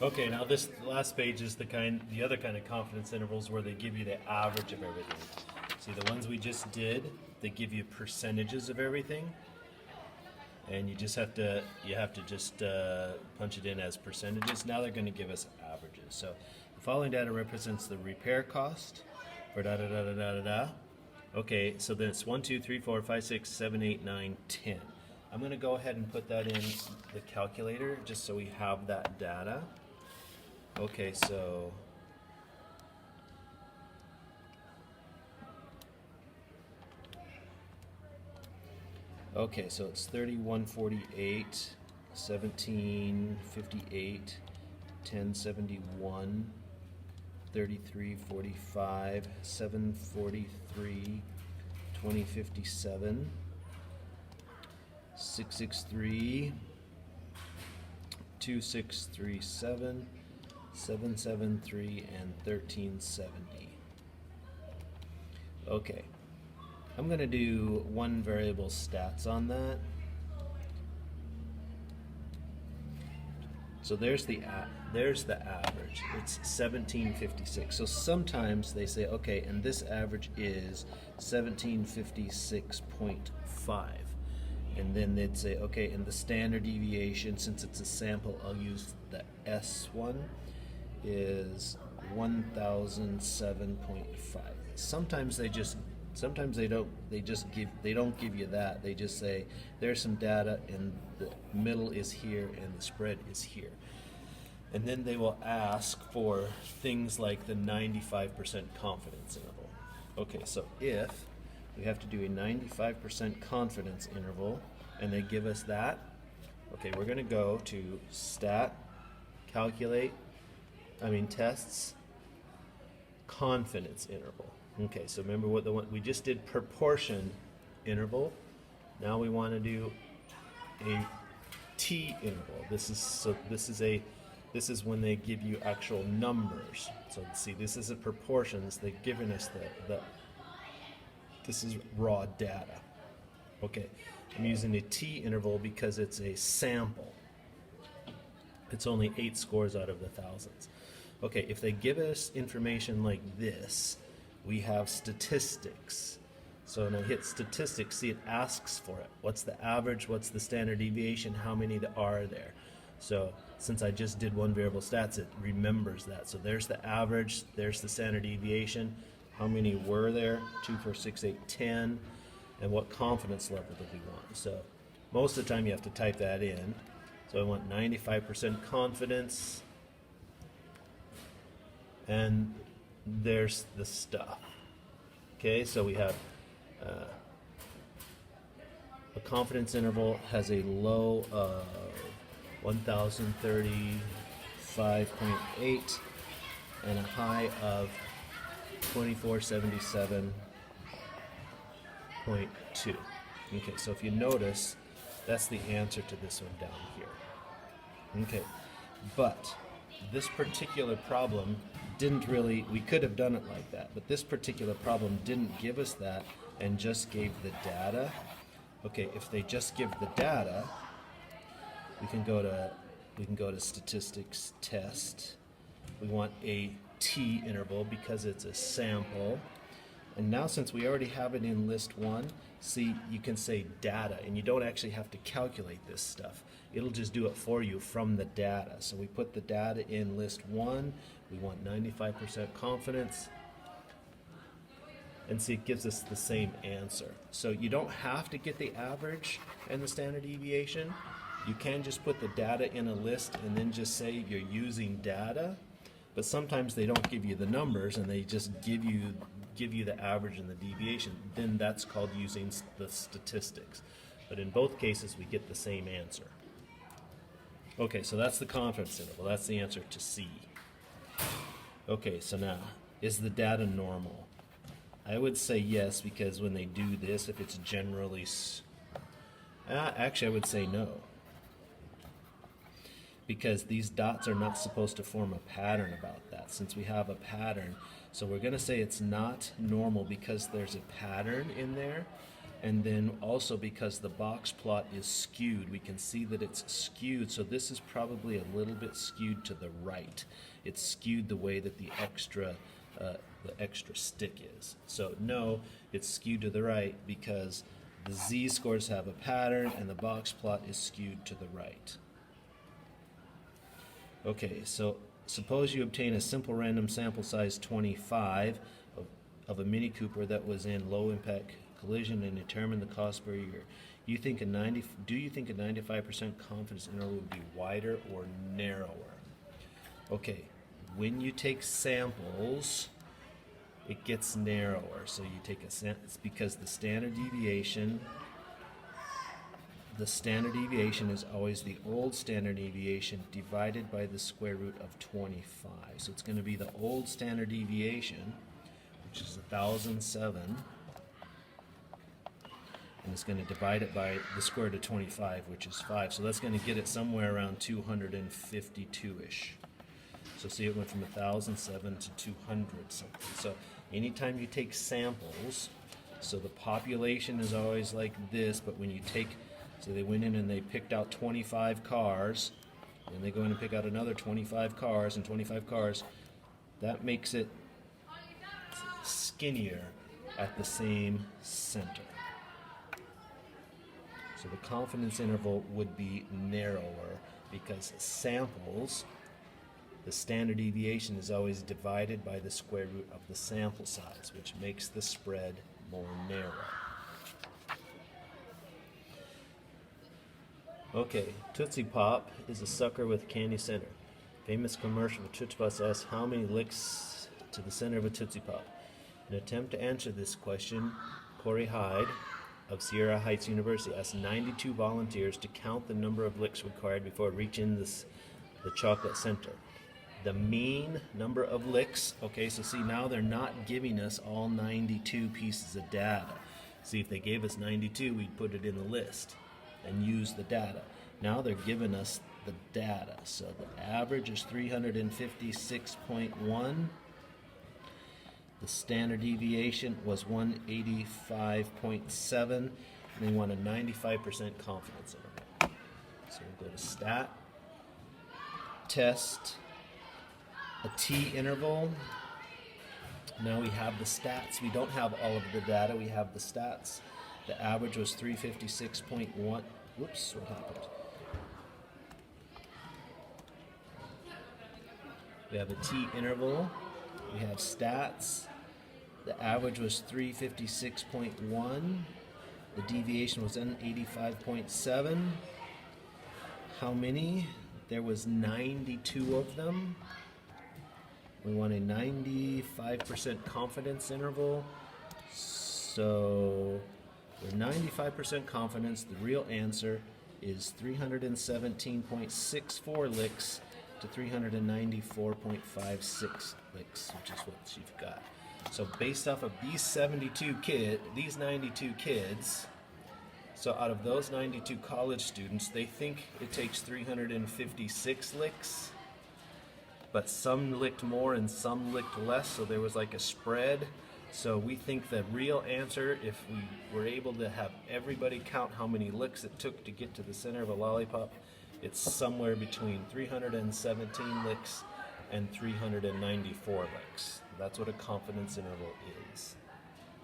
Okay, now this last page is the other kind of confidence intervals where they give you the average of everything. See, the ones we just did, they give you percentages of everything, and you have to just punch it in as percentages. Now they're going to give us averages. So the following data represents the repair cost for da da da da da da da. Okay, so then it's 1, 2, 3, 4, 5, 6, 7, 8, 9, 10. I'm going to go ahead and put that in the calculator just so we have that data. Okay, so it's 3148, 1758, 1071, 3345, 743, 2057, 663, 2637, 773, and 1370. Okay, I'm going to do one variable stats on that. So there's the average. It's 1756. So sometimes they say, okay, and this average is 1756.5. And then they'd say, okay, and the standard deviation, since it's a sample, I'll use the S one, is 1007.5. Sometimes they don't give you that. They just say there's some data and the middle is here and the spread is here. And then they will ask for things like the 95% confidence interval. Okay, so if we have to do a 95% confidence interval and they give us that, okay, we're going to go to stat, tests, confidence interval. Okay, so remember what the one we just did, proportion interval. Now we want to do a t interval. This is when they give you actual numbers. So see, this isn't proportions. They've given us this is raw data. Okay, I'm using a t interval because it's a sample. It's only 8 scores out of the thousands. Okay, if they give us information like this, we have statistics. So when I hit statistics, see, it asks for it. What's the average? What's the standard deviation? How many are there? So since I just did one variable stats, it remembers that. So there's the average, there's the standard deviation. How many were there? 2, 4, 6, 8, 10. And what confidence level do we want? So most of the time you have to type that in. So I want 95% confidence. And there's the stuff. Okay, so we have a confidence interval has a low of 1035.8 and a high of 2477.2. Okay, so if you notice, that's the answer to this one down here. Okay, but this particular problem didn't really, we could have done it like that, but this particular problem didn't give us that and just gave the data. Okay, if they just give the data, we can go to statistics test. We want a t interval because it's a sample. And now since we already have it in list 1, see, you can say data, and you don't actually have to calculate this stuff. It'll just do it for you from the data. So we put the data in list 1. We want 95% confidence. And see, it gives us the same answer. So you don't have to get the average and the standard deviation. You can just put the data in a list and then just say you're using data. But sometimes they don't give you the numbers and they just give you the average and the deviation. Then that's called using the statistics. But in both cases, we get the same answer. Okay, so that's the confidence interval. That's the answer to C. Okay, so now, is the data normal? I would say yes, because when they do this, if it's generally... actually, I would say no. Because these dots are not supposed to form a pattern about that, since we have a pattern. So we're going to say it's not normal because there's a pattern in there. And then also because the box plot is skewed, we can see that it's skewed. So this is probably a little bit skewed to the right. It's skewed the way that the extra stick is. So no, it's skewed to the right because the z-scores have a pattern and the box plot is skewed to the right. Okay, so suppose you obtain a simple random sample size 25 of a Mini Cooper that was in low impact collision and determine the cost per year. Do you think a 95% confidence interval would be wider or narrower? Okay, when you take samples, it gets narrower. So you take a sample, it's because the standard deviation is always the old standard deviation divided by the square root of 25. So it's going to be the old standard deviation, which is 1,007, and it's going to divide it by the square root of 25, which is 5. So that's going to get it somewhere around 252-ish. So see, it went from 1,007 to 200 something. So anytime you take samples, so the population is always like this, but when you take, so they went in and they picked out 25 cars, and they go in and pick out another 25 cars and 25 cars, that makes it skinnier at the same center. So the confidence interval would be narrower because samples, the standard deviation is always divided by the square root of the sample size, which makes the spread more narrow. Okay, Tootsie Pop is a sucker with candy center. Famous commercial for Tootsie Pop asks how many licks to the center of a Tootsie Pop. In an attempt to answer this question, Corey Hyde of Sierra Heights University asked 92 volunteers to count the number of licks required before reaching the chocolate center. The mean number of licks, okay, so see now they're not giving us all 92 pieces of data. See, if they gave us 92, we'd put it in the list and use the data. Now they're giving us the data. So the average is 356.1. The standard deviation was 185.7. And they want a 95% confidence interval. So we'll go to stat, test, a t-interval. Now we have the stats. We don't have all of the data. We have the stats. The average was 356.1. Whoops, what happened? We have a t-interval. We have stats. The average was 356.1. The deviation was 185.7. How many? There was 92 of them. We want a 95% confidence interval. So with 95% confidence, the real answer is 317.64 licks to 394.56 licks, which is what you've got. So based off of these 92 kids, so out of those 92 college students, they think it takes 356 licks, but some licked more and some licked less, so there was like a spread. So we think the real answer, if we were able to have everybody count how many licks it took to get to the center of a lollipop, it's somewhere between 317 licks and 394 licks. That's what a confidence interval is.